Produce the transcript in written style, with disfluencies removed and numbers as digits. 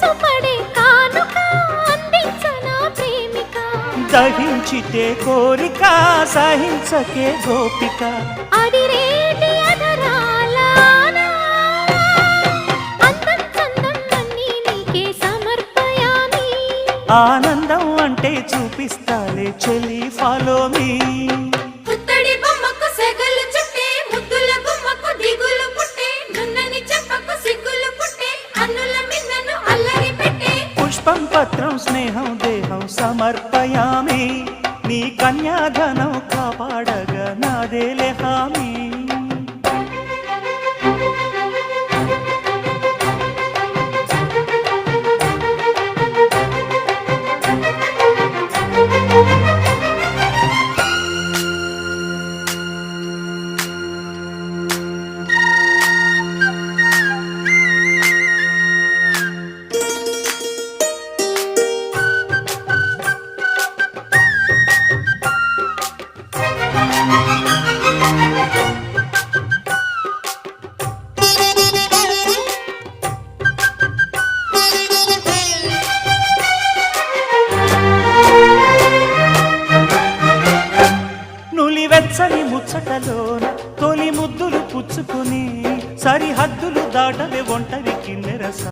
మనసు పడే కానుక అందించనా ప్రేమిక దహించితే కోరిక సహించకే గోపిక అడిరేటి అధరాల అందం చందం అన్నీ నీకే సమర్పయామి ఆనందం అంటే చూపిస్తాలే చెలి ఫాలో మీ పుత్తడి బొమ్మకు సెగలు చుట్టే ముద్దుల గుమ్మకు దిగులు పుట్టే నున్నని చెప్పకు సిగ్గులు పుట్టే అన్నుల మిన్నను అల్లరి పెట్టే పుష్పం పత్రం స్నేహం దేహం సమర్పయామి నీ కన్యాధనం కాపాడగా నాదేలే హామీ వెచ్చని ముచ్చటలోన తొలి ముద్దులు పుచ్చుకుని సరిహద్దులు దాటవే ఒంటరి కిన్నెరస